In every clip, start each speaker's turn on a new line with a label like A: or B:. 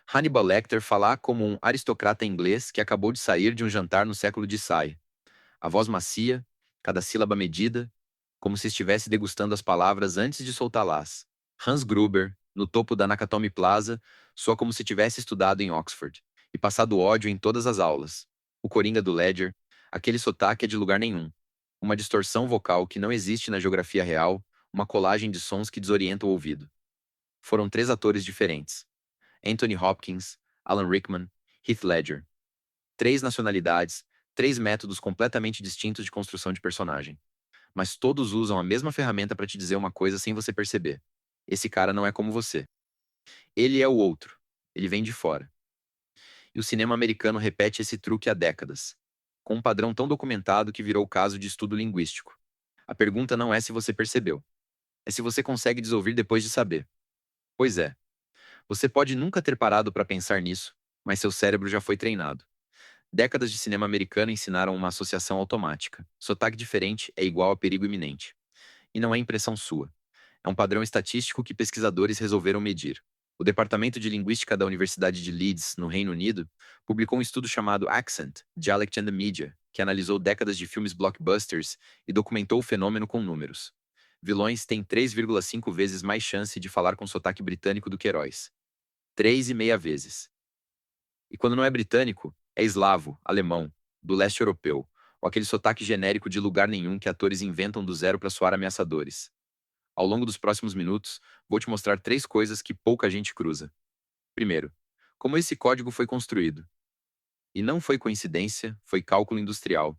A: Hannibal Lecter falar como um aristocrata inglês que acabou de sair de um jantar no século de saia. A voz macia, cada sílaba medida, como se estivesse degustando as palavras antes de soltá-las. Hans Gruber, no topo da Nakatomi Plaza, soa como se tivesse estudado em Oxford e passado ódio em todas as aulas. O coringa do Ledger, aquele sotaque é de lugar nenhum. Uma distorção vocal que não existe na geografia real, uma colagem de sons que desorienta o ouvido. Foram três atores diferentes. Anthony Hopkins, Alan Rickman, Heath Ledger. Três nacionalidades, três métodos completamente distintos de construção de personagem. Mas todos usam a mesma ferramenta para te dizer uma coisa sem você perceber. Esse cara não é como você. Ele é o outro. Ele vem de fora. E o cinema americano repete esse truque há décadas, com um padrão tão documentado que virou caso de estudo linguístico. A pergunta não é se você percebeu, é se você consegue desouvir depois de saber. Pois é, você pode nunca ter parado para pensar nisso, mas seu cérebro já foi treinado. Décadas de cinema americano ensinaram uma associação automática. Sotaque diferente é igual a perigo iminente. E não é impressão sua. É um padrão estatístico que pesquisadores resolveram medir. O Departamento de Linguística da Universidade de Leeds, no Reino Unido, publicou um estudo chamado Accent, Dialect and the Media, que analisou décadas de filmes blockbusters e documentou o fenômeno com números. Vilões têm 3,5 vezes mais chance de falar com sotaque britânico do que heróis. 3,5 vezes. E quando não é britânico, é eslavo, alemão, do leste europeu, ou aquele sotaque genérico de lugar nenhum que atores inventam do zero para soar ameaçadores. Ao longo dos próximos minutos, vou te mostrar três coisas que pouca gente cruza. Primeiro, como esse código foi construído. E não foi coincidência, foi cálculo industrial.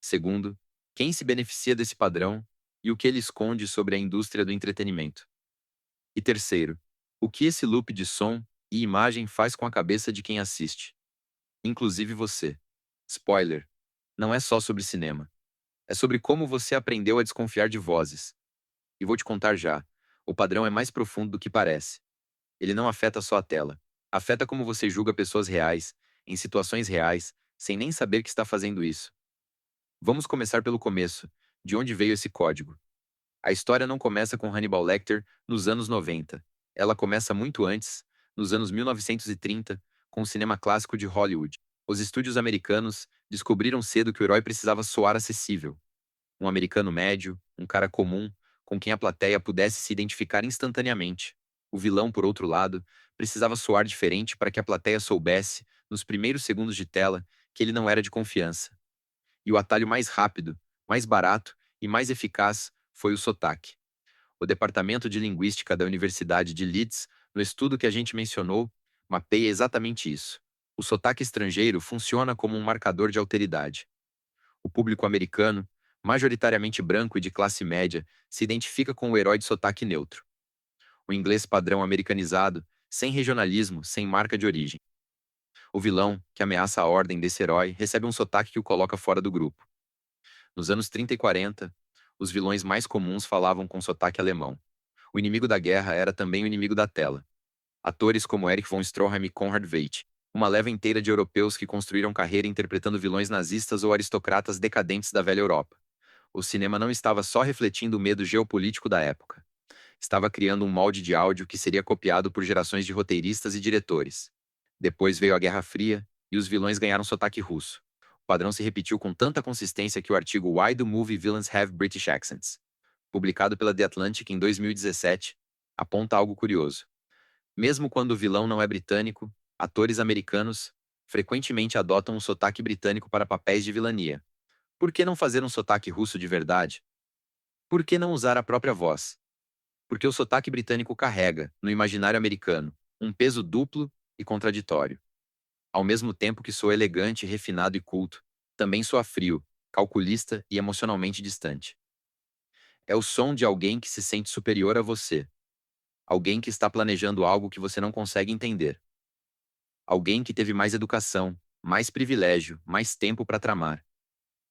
A: Segundo, quem se beneficia desse padrão e o que ele esconde sobre a indústria do entretenimento. E terceiro, o que esse loop de som e imagem faz com a cabeça de quem assiste, inclusive você. Spoiler, não é só sobre cinema. É sobre como você aprendeu a desconfiar de vozes. E vou te contar já, o padrão é mais profundo do que parece. Ele não afeta só a tela. Afeta como você julga pessoas reais, em situações reais, sem nem saber que está fazendo isso. Vamos começar pelo começo. De onde veio esse código? A história não começa com Hannibal Lecter nos anos 90. Ela começa muito antes, nos anos 1930, com o cinema clássico de Hollywood. Os estúdios americanos descobriram cedo que o herói precisava soar acessível. Um americano médio, um cara comum, com quem a plateia pudesse se identificar instantaneamente. O vilão, por outro lado, precisava soar diferente para que a plateia soubesse, nos primeiros segundos de tela, que ele não era de confiança. E o atalho mais rápido, mais barato e mais eficaz foi o sotaque. O Departamento de Linguística da Universidade de Leeds, no estudo que a gente mencionou, mapeia exatamente isso. O sotaque estrangeiro funciona como um marcador de alteridade. O público americano, majoritariamente branco e de classe média, se identifica com o herói de sotaque neutro. O inglês padrão americanizado, sem regionalismo, sem marca de origem. O vilão, que ameaça a ordem desse herói, recebe um sotaque que o coloca fora do grupo. Nos anos 30 e 40, os vilões mais comuns falavam com sotaque alemão. O inimigo da guerra era também o inimigo da tela. Atores como Erich von Stroheim e Konrad Veidt, uma leva inteira de europeus que construíram carreira interpretando vilões nazistas ou aristocratas decadentes da velha Europa. O cinema não estava só refletindo o medo geopolítico da época. Estava criando um molde de áudio que seria copiado por gerações de roteiristas e diretores. Depois veio a Guerra Fria, e os vilões ganharam sotaque russo. O padrão se repetiu com tanta consistência que o artigo Why Do Movie Villains Have British Accents, publicado pela The Atlantic em 2017, aponta algo curioso. Mesmo quando o vilão não é britânico, atores americanos frequentemente adotam um sotaque britânico para papéis de vilania. Por que não fazer um sotaque russo de verdade? Por que não usar a própria voz? Porque o sotaque britânico carrega, no imaginário americano, um peso duplo e contraditório. Ao mesmo tempo que soa elegante, refinado e culto, também soa frio, calculista e emocionalmente distante. É o som de alguém que se sente superior a você. Alguém que está planejando algo que você não consegue entender. Alguém que teve mais educação, mais privilégio, mais tempo para tramar.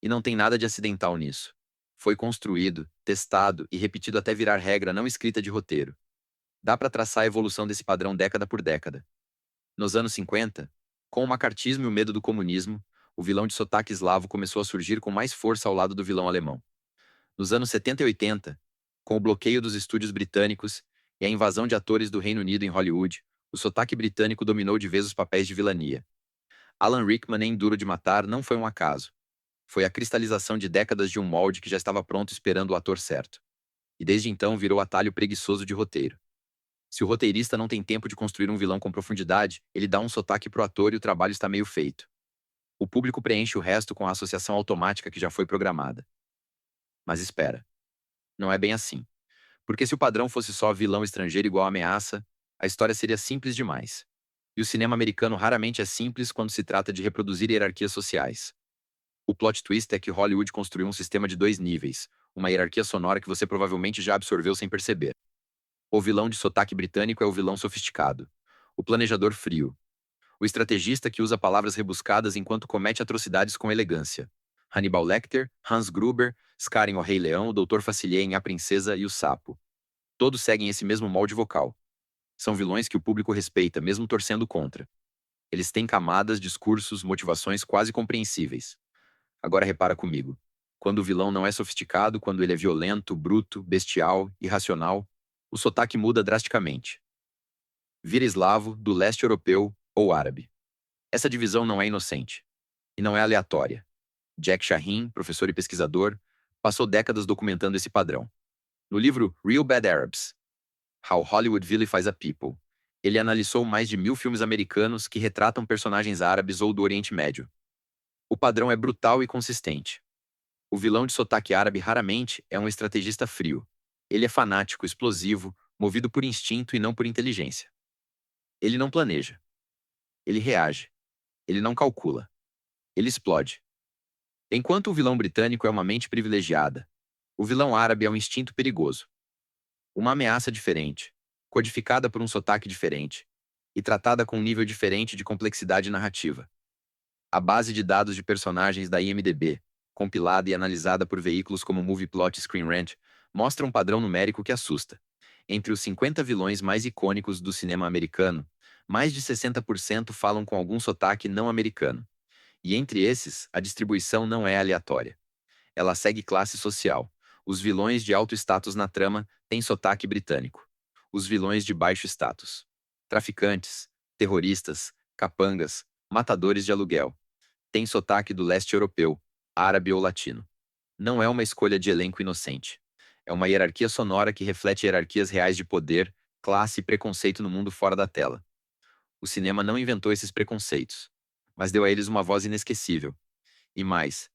A: E não tem nada de acidental nisso. Foi construído, testado e repetido até virar regra não escrita de roteiro. Dá para traçar a evolução desse padrão década por década. Nos anos 50, com o macartismo e o medo do comunismo, o vilão de sotaque eslavo começou a surgir com mais força ao lado do vilão alemão. Nos anos 70 e 80, com o bloqueio dos estúdios britânicos e a invasão de atores do Reino Unido em Hollywood, O sotaque britânico dominou de vez os papéis de vilania. Alan Rickman em Duro de Matar não foi um acaso. Foi a cristalização de décadas de um molde que já estava pronto esperando o ator certo. E desde então virou atalho preguiçoso de roteiro. Se o roteirista não tem tempo de construir um vilão com profundidade, ele dá um sotaque pro ator e o trabalho está meio feito. O público preenche o resto com a associação automática que já foi programada. Mas espera, não é bem assim. Porque se o padrão fosse só vilão estrangeiro igual ameaça, a história seria simples demais. E o cinema americano raramente é simples quando se trata de reproduzir hierarquias sociais. O plot twist é que Hollywood construiu um sistema de dois níveis, uma hierarquia sonora que você provavelmente já absorveu sem perceber. O vilão de sotaque britânico é o vilão sofisticado. O planejador frio. O estrategista que usa palavras rebuscadas enquanto comete atrocidades com elegância. Hannibal Lecter, Hans Gruber, Scar em O Rei Leão, o Dr. Facilier em A Princesa e o Sapo. Todos seguem esse mesmo molde vocal. São vilões que o público respeita, mesmo torcendo contra. Eles têm camadas, discursos, motivações quase compreensíveis. Agora repara comigo. Quando o vilão não é sofisticado, quando ele é violento, bruto, bestial, irracional, o sotaque muda drasticamente. Vira eslavo, do leste europeu ou árabe. Essa divisão não é inocente. E não é aleatória. Jack Shaheen, professor e pesquisador, passou décadas documentando esse padrão. No livro Real Bad Arabs, How Hollywood Vilifies a People, ele analisou mais de 1000 filmes americanos que retratam personagens árabes ou do Oriente Médio. O padrão é brutal e consistente. O vilão de sotaque árabe raramente é um estrategista frio. Ele é fanático, explosivo, movido por instinto e não por inteligência. Ele não planeja. Ele reage. Ele não calcula. Ele explode. Enquanto o vilão britânico é uma mente privilegiada, o vilão árabe é um instinto perigoso. Uma ameaça diferente, codificada por um sotaque diferente, e tratada com um nível diferente de complexidade narrativa. A base de dados de personagens da IMDb, compilada e analisada por veículos como Movieplot e Screen Rant, mostra um padrão numérico que assusta. Entre os 50 vilões mais icônicos do cinema americano, mais de 60% falam com algum sotaque não americano. E entre esses, a distribuição não é aleatória. Ela segue classe social. Os vilões de alto status na trama têm sotaque britânico. Os vilões de baixo status. Traficantes, terroristas, capangas, matadores de aluguel. Têm sotaque do leste europeu, árabe ou latino. Não é uma escolha de elenco inocente. É uma hierarquia sonora que reflete hierarquias reais de poder, classe e preconceito no mundo fora da tela. O cinema não inventou esses preconceitos, mas deu a eles uma voz inesquecível. E mais,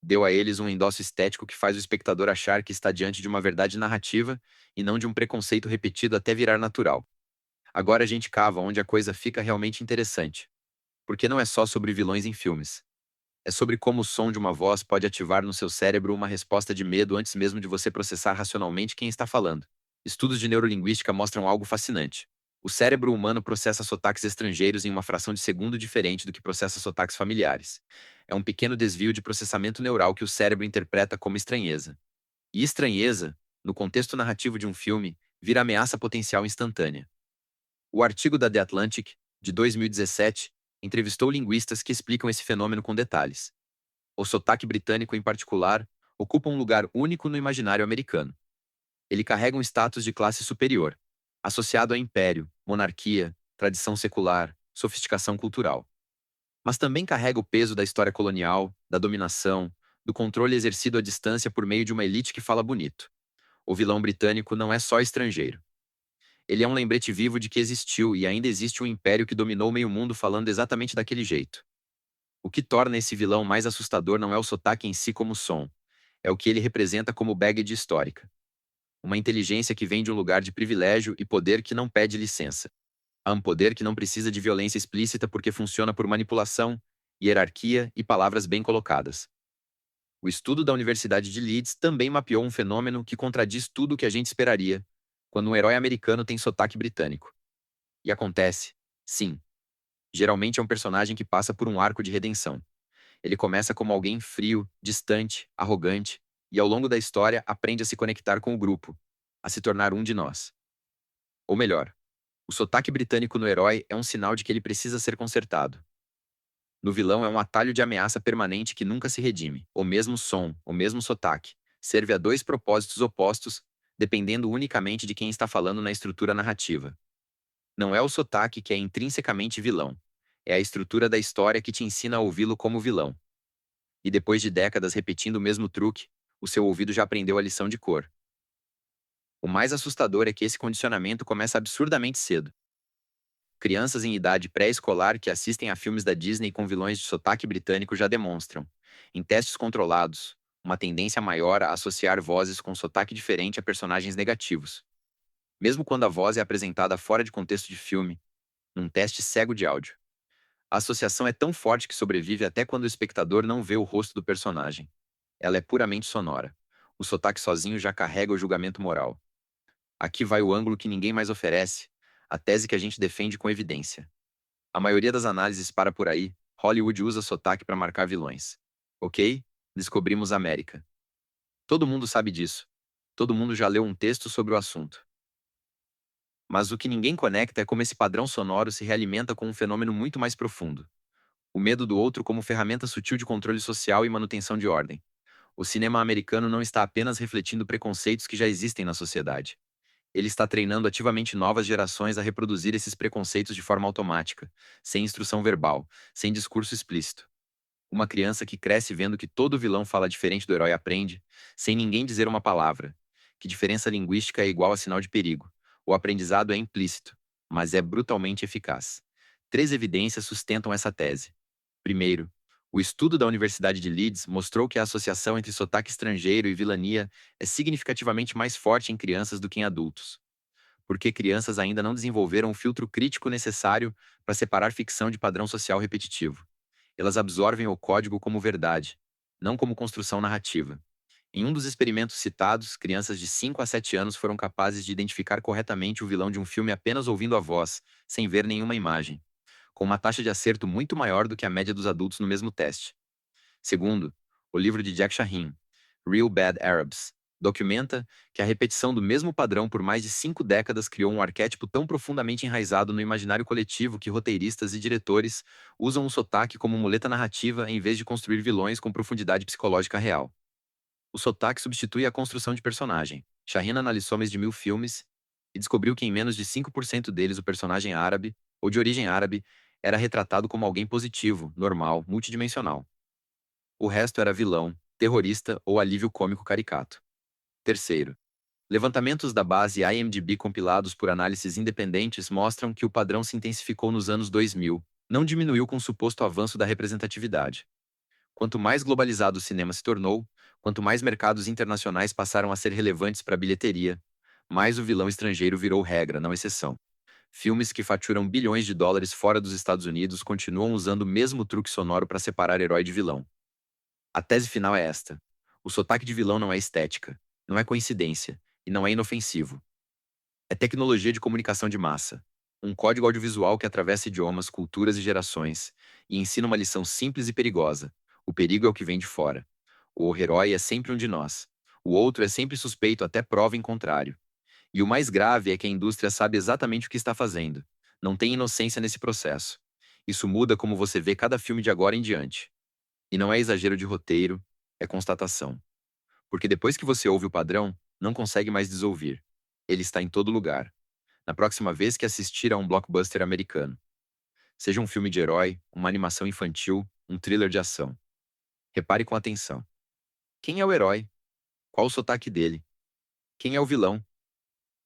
A: deu a eles um endosso estético que faz o espectador achar que está diante de uma verdade narrativa e não de um preconceito repetido até virar natural. Agora a gente cava onde a coisa fica realmente interessante. Porque não é só sobre vilões em filmes. É sobre como o som de uma voz pode ativar no seu cérebro uma resposta de medo antes mesmo de você processar racionalmente quem está falando. Estudos de neurolinguística mostram algo fascinante. O cérebro humano processa sotaques estrangeiros em uma fração de segundo diferente do que processa sotaques familiares. É um pequeno desvio de processamento neural que o cérebro interpreta como estranheza. E estranheza, no contexto narrativo de um filme, vira ameaça potencial instantânea. O artigo da The Atlantic, de 2017, entrevistou linguistas que explicam esse fenômeno com detalhes. O sotaque britânico, em particular, ocupa um lugar único no imaginário americano. Ele carrega um status de classe superior, associado a império, monarquia, tradição secular, sofisticação cultural. Mas também carrega o peso da história colonial, da dominação, do controle exercido à distância por meio de uma elite que fala bonito. O vilão britânico não é só estrangeiro. Ele é um lembrete vivo de que existiu e ainda existe um império que dominou meio mundo falando exatamente daquele jeito. O que torna esse vilão mais assustador não é o sotaque em si como som, é o que ele representa como baggage histórica. Uma inteligência que vem de um lugar de privilégio e poder que não pede licença. Há um poder que não precisa de violência explícita porque funciona por manipulação, hierarquia e palavras bem colocadas. O estudo da Universidade de Leeds também mapeou um fenômeno que contradiz tudo o que a gente esperaria, quando um herói americano tem sotaque britânico. E acontece, sim. Geralmente é um personagem que passa por um arco de redenção. Ele começa como alguém frio, distante, arrogante, e ao longo da história aprende a se conectar com o grupo, a se tornar um de nós. Ou melhor, o sotaque britânico no herói é um sinal de que ele precisa ser consertado. No vilão é um atalho de ameaça permanente que nunca se redime. O mesmo som, o mesmo sotaque, serve a dois propósitos opostos, dependendo unicamente de quem está falando na estrutura narrativa. Não é o sotaque que é intrinsecamente vilão. É a estrutura da história que te ensina a ouvi-lo como vilão. E depois de décadas repetindo o mesmo truque, o seu ouvido já aprendeu a lição de cor. O mais assustador é que esse condicionamento começa absurdamente cedo. Crianças em idade pré-escolar que assistem a filmes da Disney com vilões de sotaque britânico já demonstram, em testes controlados, uma tendência maior a associar vozes com sotaque diferente a personagens negativos, mesmo quando a voz é apresentada fora de contexto de filme, num teste cego de áudio. A associação é tão forte que sobrevive até quando o espectador não vê o rosto do personagem. Ela é puramente sonora. O sotaque sozinho já carrega o julgamento moral. Aqui vai o ângulo que ninguém mais oferece, a tese que a gente defende com evidência. A maioria das análises para por aí. Hollywood usa sotaque para marcar vilões. Ok? Descobrimos a América. Todo mundo sabe disso. Todo mundo já leu um texto sobre o assunto. Mas o que ninguém conecta é como esse padrão sonoro se realimenta com um fenômeno muito mais profundo. O medo do outro como ferramenta sutil de controle social e manutenção de ordem. O cinema americano não está apenas refletindo preconceitos que já existem na sociedade. Ele está treinando ativamente novas gerações a reproduzir esses preconceitos de forma automática, sem instrução verbal, sem discurso explícito. Uma criança que cresce vendo que todo vilão fala diferente do herói aprende, sem ninguém dizer uma palavra, que diferença linguística é igual a sinal de perigo. O aprendizado é implícito, mas é brutalmente eficaz. Três evidências sustentam essa tese. Primeiro, o estudo da Universidade de Leeds mostrou que a associação entre sotaque estrangeiro e vilania é significativamente mais forte em crianças do que em adultos, porque crianças ainda não desenvolveram o filtro crítico necessário para separar ficção de padrão social repetitivo. Elas absorvem o código como verdade, não como construção narrativa. Em um dos experimentos citados, crianças de 5 a 7 anos foram capazes de identificar corretamente o vilão de um filme apenas ouvindo a voz, sem ver nenhuma imagem, com uma taxa de acerto muito maior do que a média dos adultos no mesmo teste. Segundo, o livro de Jack Shaheen, Real Bad Arabs, documenta que a repetição do mesmo padrão por mais de 5 décadas criou um arquétipo tão profundamente enraizado no imaginário coletivo que roteiristas e diretores usam o sotaque como muleta narrativa em vez de construir vilões com profundidade psicológica real. O sotaque substitui a construção de personagem. Shaheen analisou mais de 1.000 filmes e descobriu que em menos de 5% deles o personagem árabe, ou de origem árabe, era retratado como alguém positivo, normal, multidimensional. O resto era vilão, terrorista ou alívio cômico caricato. Terceiro, levantamentos da base IMDb compilados por análises independentes mostram que o padrão se intensificou nos anos 2000, não diminuiu com o suposto avanço da representatividade. Quanto mais globalizado o cinema se tornou, quanto mais mercados internacionais passaram a ser relevantes para a bilheteria, mais o vilão estrangeiro virou regra, não exceção. Filmes que faturam bilhões de dólares fora dos Estados Unidos continuam usando o mesmo truque sonoro para separar herói de vilão. A tese final é esta: o sotaque de vilão não é estética, não é coincidência, e não é inofensivo. É tecnologia de comunicação de massa. Um código audiovisual que atravessa idiomas, culturas e gerações, e ensina uma lição simples e perigosa. O perigo é o que vem de fora. O herói é sempre um de nós. O outro é sempre suspeito até prova em contrário. E o mais grave é que a indústria sabe exatamente o que está fazendo. Não tem inocência nesse processo. Isso muda como você vê cada filme de agora em diante. E não é exagero de roteiro, é constatação. Porque depois que você ouve o padrão, não consegue mais desouvir. Ele está em todo lugar. Na próxima vez que assistir a um blockbuster americano, seja um filme de herói, uma animação infantil, um thriller de ação, repare com atenção. Quem é o herói? Qual o sotaque dele? Quem é o vilão?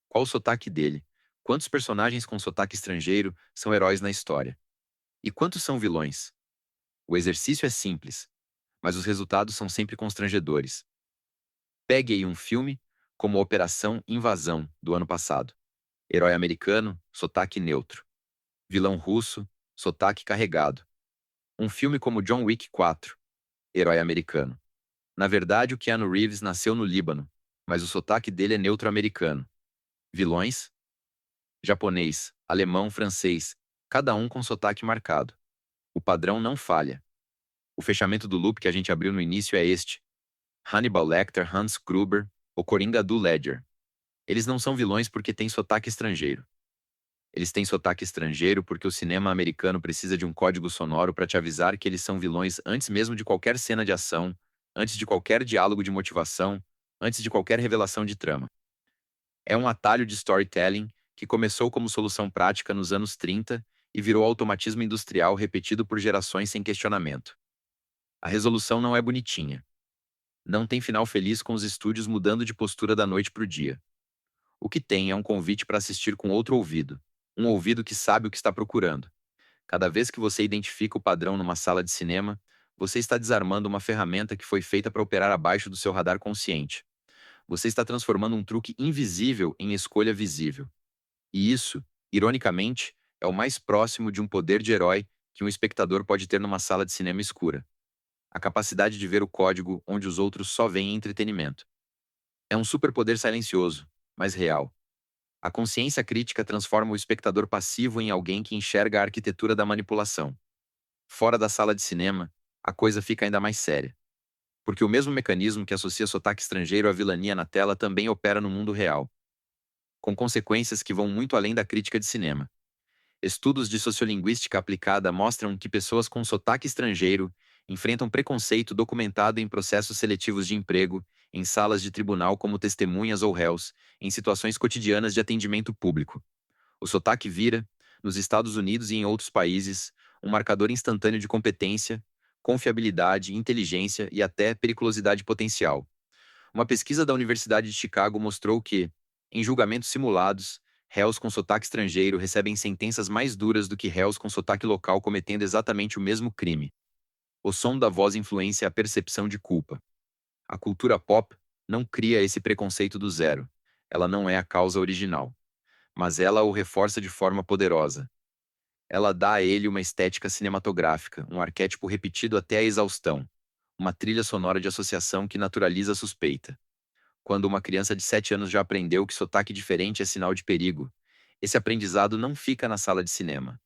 A: Qual o sotaque dele? Quantos personagens com sotaque estrangeiro são heróis na história? E quantos são vilões? O exercício é simples, mas os resultados são sempre constrangedores. Pegue aí um filme, como Operação Invasão, do ano passado. Herói americano, sotaque neutro. Vilão russo, sotaque carregado. Um filme como John Wick 4, herói americano. Na verdade, o Keanu Reeves nasceu no Líbano, mas o sotaque dele é neutro americano. Vilões? Japonês, alemão, francês, cada um com sotaque marcado. O padrão não falha. O fechamento do loop que a gente abriu no início é este: Hannibal Lecter, Hans Gruber, o Coringa do Ledger. Eles não são vilões porque têm sotaque estrangeiro. Eles têm sotaque estrangeiro porque o cinema americano precisa de um código sonoro para te avisar que eles são vilões antes mesmo de qualquer cena de ação, antes de qualquer diálogo de motivação, antes de qualquer revelação de trama. É um atalho de storytelling que começou como solução prática nos anos 30 e virou automatismo industrial repetido por gerações sem questionamento. A resolução não é bonitinha. Não tem final feliz com os estúdios mudando de postura da noite para o dia. O que tem é um convite para assistir com outro ouvido. Um ouvido que sabe o que está procurando. Cada vez que você identifica o padrão numa sala de cinema, você está desarmando uma ferramenta que foi feita para operar abaixo do seu radar consciente. Você está transformando um truque invisível em escolha visível. E isso, ironicamente, é o mais próximo de um poder de herói que um espectador pode ter numa sala de cinema escura. A capacidade de ver o código onde os outros só veem entretenimento. É um superpoder silencioso, mas real. A consciência crítica transforma o espectador passivo em alguém que enxerga a arquitetura da manipulação. Fora da sala de cinema, a coisa fica ainda mais séria. Porque o mesmo mecanismo que associa sotaque estrangeiro à vilania na tela também opera no mundo real, com consequências que vão muito além da crítica de cinema. Estudos de sociolinguística aplicada mostram que pessoas com sotaque estrangeiro enfrentam preconceito documentado em processos seletivos de emprego, em salas de tribunal como testemunhas ou réus, em situações cotidianas de atendimento público. O sotaque vira, nos Estados Unidos e em outros países, um marcador instantâneo de competência, confiabilidade, inteligência e até periculosidade potencial. Uma pesquisa da Universidade de Chicago mostrou que, em julgamentos simulados, réus com sotaque estrangeiro recebem sentenças mais duras do que réus com sotaque local cometendo exatamente o mesmo crime. O som da voz influencia a percepção de culpa. A cultura pop não cria esse preconceito do zero. Ela não é a causa original. Mas ela o reforça de forma poderosa. Ela dá a ele uma estética cinematográfica, um arquétipo repetido até a exaustão, uma trilha sonora de associação que naturaliza a suspeita. Quando uma criança de 7 anos já aprendeu que sotaque diferente é sinal de perigo, esse aprendizado não fica na sala de cinema.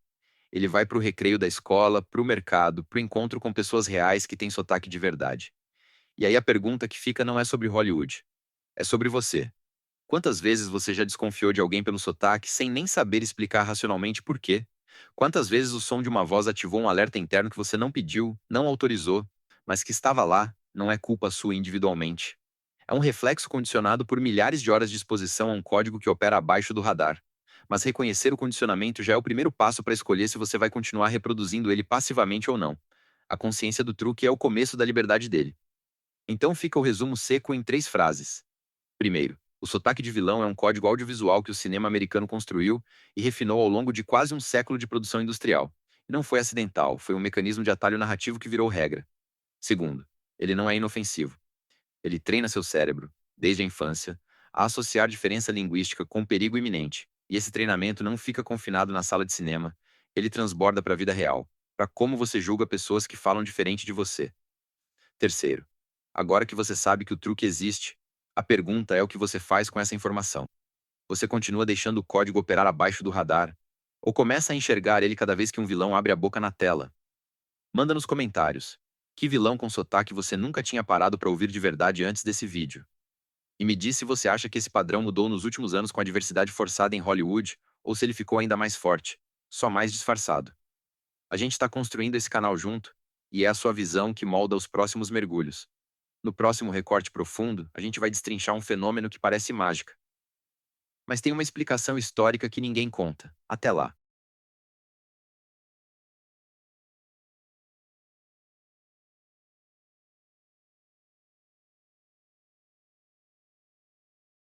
A: Ele vai para o recreio da escola, para o mercado, para o encontro com pessoas reais que têm sotaque de verdade. E aí a pergunta que fica não é sobre Hollywood. É sobre você. Quantas vezes você já desconfiou de alguém pelo sotaque sem nem saber explicar racionalmente por quê? Quantas vezes o som de uma voz ativou um alerta interno que você não pediu, não autorizou, mas que estava lá, não é culpa sua individualmente? É um reflexo condicionado por milhares de horas de exposição a um código que opera abaixo do radar. Mas reconhecer o condicionamento já é o primeiro passo para escolher se você vai continuar reproduzindo ele passivamente ou não. A consciência do truque é o começo da liberdade dele. Então fica o resumo seco em 3 frases. Primeiro, o sotaque de vilão é um código audiovisual que o cinema americano construiu e refinou ao longo de quase um século de produção industrial. E não foi acidental, foi um mecanismo de atalho narrativo que virou regra. Segundo, ele não é inofensivo. Ele treina seu cérebro, desde a infância, a associar diferença linguística com perigo iminente. E esse treinamento não fica confinado na sala de cinema, ele transborda para a vida real, para como você julga pessoas que falam diferente de você. Terceiro, agora que você sabe que o truque existe, a pergunta é o que você faz com essa informação. Você continua deixando o código operar abaixo do radar? Ou começa a enxergar ele cada vez que um vilão abre a boca na tela? Manda nos comentários. Que vilão com sotaque você nunca tinha parado para ouvir de verdade antes desse vídeo? E me diz se você acha que esse padrão mudou nos últimos anos com a diversidade forçada em Hollywood, ou se ele ficou ainda mais forte, só mais disfarçado. A gente está construindo esse canal junto, e é a sua visão que molda os próximos mergulhos. No próximo recorte profundo, a gente vai destrinchar um fenômeno que parece mágica, mas tem uma explicação histórica que ninguém conta. Até lá.